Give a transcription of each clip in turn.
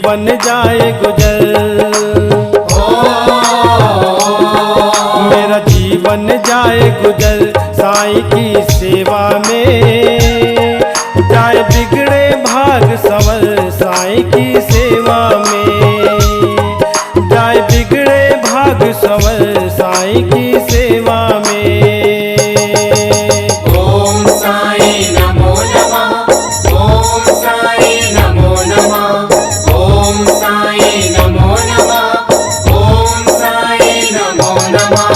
जीवन जाए गुजर, मेरा जीवन जाए गुजर साईं की सेवा में, जाए बिगड़े भाग संवर साईं की सेवा में, जाए बिगड़े भाग संवर साईं की सेवा में। ओम साईं नमो नमः, ओम साईं नमो नमः, ओम साईं नमो नमः, ओम साईं नमो नमः।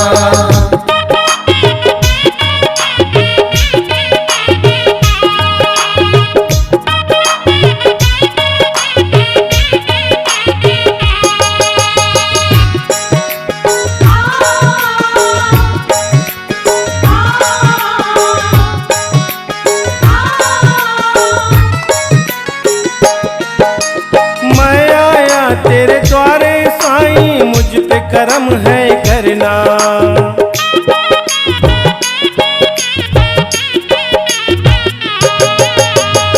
तेरे द्वारे साईं मुझ पे करम है करना,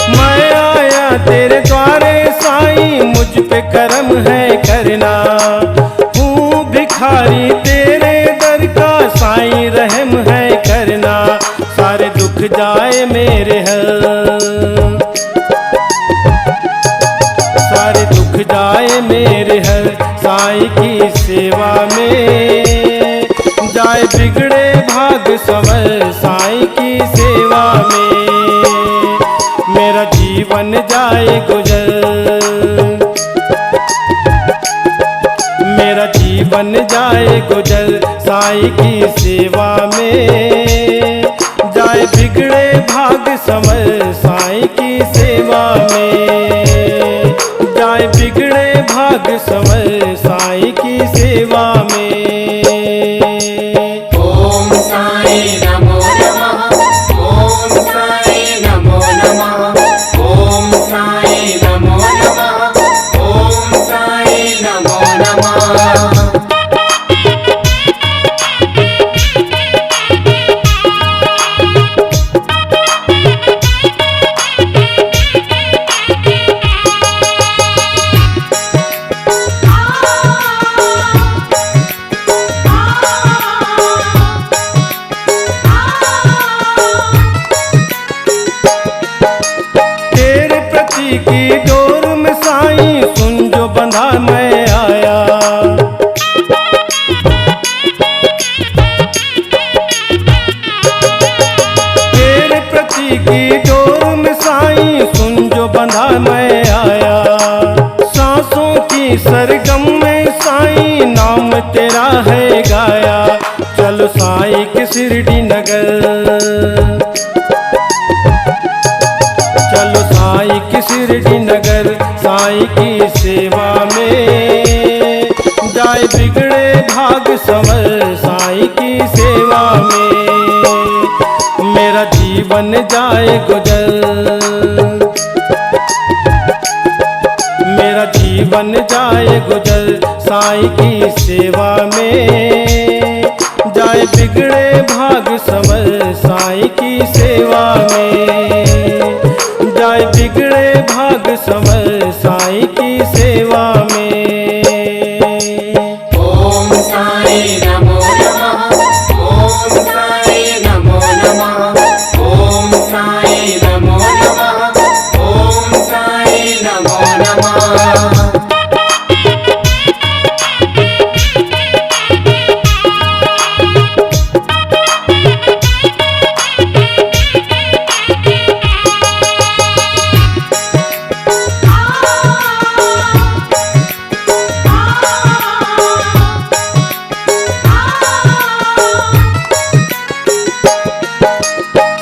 मैं आया तेरे द्वारे साईं मुझ पे करम है करना, हूँ भिखारी तेरे दर का साईं रहम है करना, सारे दुख जाए मेरे हर, सारे दुख जाए मेरे हर साईं की सेवा में, जाए बिगड़े भाग संवर साईं की सेवा में, मेरा जीवन जाए गुजर, मेरा जीवन जाए गुजर साईं की सेवा में, जाए बिगड़े भाग संवर साईं की सेवा में, जाए बिगड़े भाग संवर साईं की सेवा में। ओम साईं नमो नमः, ओम साईं नमो नमः, ओम साईं नमो नमः, ओम साईं नमो नमः। की डोर में साईं सुन जो बंधा मैं आया, तेरे प्रति की डोर में साईं सुन जो बंधा मैं आया, सांसों की सरगम में साईं नाम तेरा है गाया, चलो साईं के शिरडी नगर, चलो साईं की शिरडी नगर साईं की सेवा में, जाए बिगड़े भाग संवर साईं की सेवा में, मेरा जीवन जाए गुजर, मेरा जीवन जाए गुजर साईं की सेवा में, जाए बिगड़े भाग संवर साईं की सेवा में, जाए बिगड़े भाग संवर साईं की सेवा में। ओम साईं नमो नमः, ओम साईं नमो नमः, ओम साईं नमो नमः, ओम साईं नमो नमः।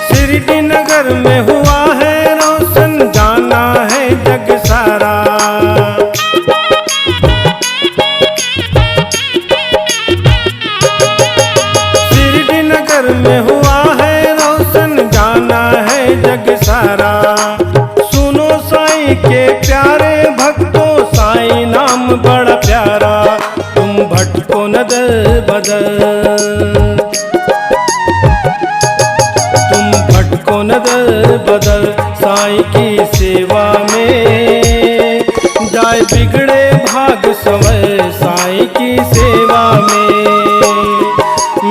शिरडी नगर में हुआ है रोशन जाना है जग सारा, शिरडी नगर में हुआ है रोशन जाना है जग सारा, सुनो साईं के प्यारे भक्तों साईं नाम बड़ा प्यारा, तुम भटको न दर बदर, तुम भटको न दर बदर साईं की सेवा में, जाए जाए बिगड़े भाग संवर साईं की सेवा में।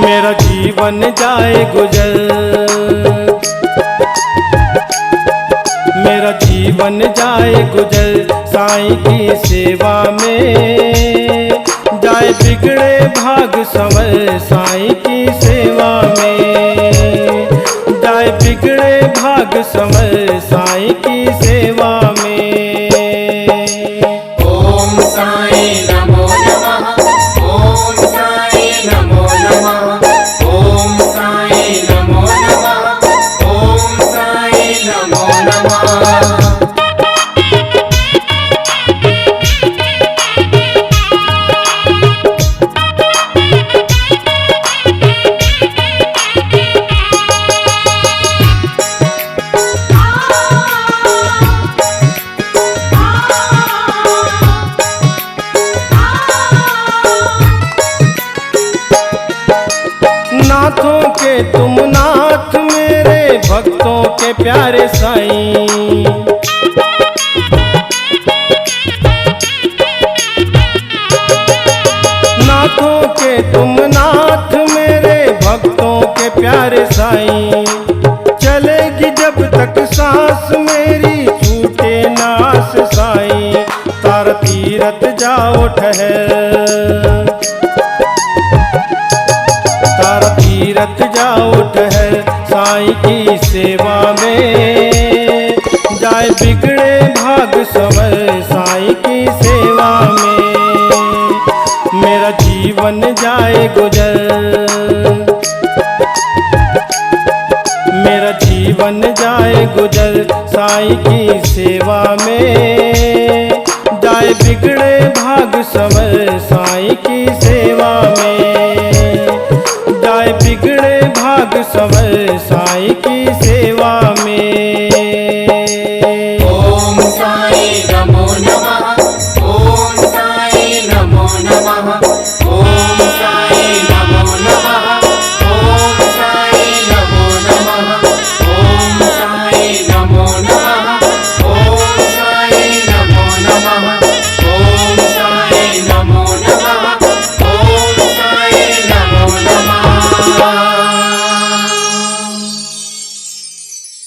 मेरा जीवन जाए गुजर, मेरा जीवन जाए गुजर साईं की सेवा में। जाए बिगड़े भाग संवर साईं की सेवा में। जाए बिगड़े भाग संवर साईं की सेवा में। ओम साई नमो नमः। ओम साई नमो नमः। ओम साई नमो नमः। ओम साई नमो नमः। नाथों के तुम नाथ मेरे भक्तों के प्यारे साईं। नाथों के तुम नाथ मेरे भक्तों के प्यारे साईं। चलेगी जब तक सांस मेरी छूटे नास साईं। तारा तीरथ जाओ ठहर, तारा तीरथ जाओ ठहर साईं की सेवा में। जाए बिगड़े भाग संवर साईं की सेवा में। मेरा जीवन जाए गुजर, मेरा जीवन जाए गुजर साईं की सेवा में। जाए बिगड़े भाग संवर साईं की सेवा में। जाए बिगड़े भाग संवर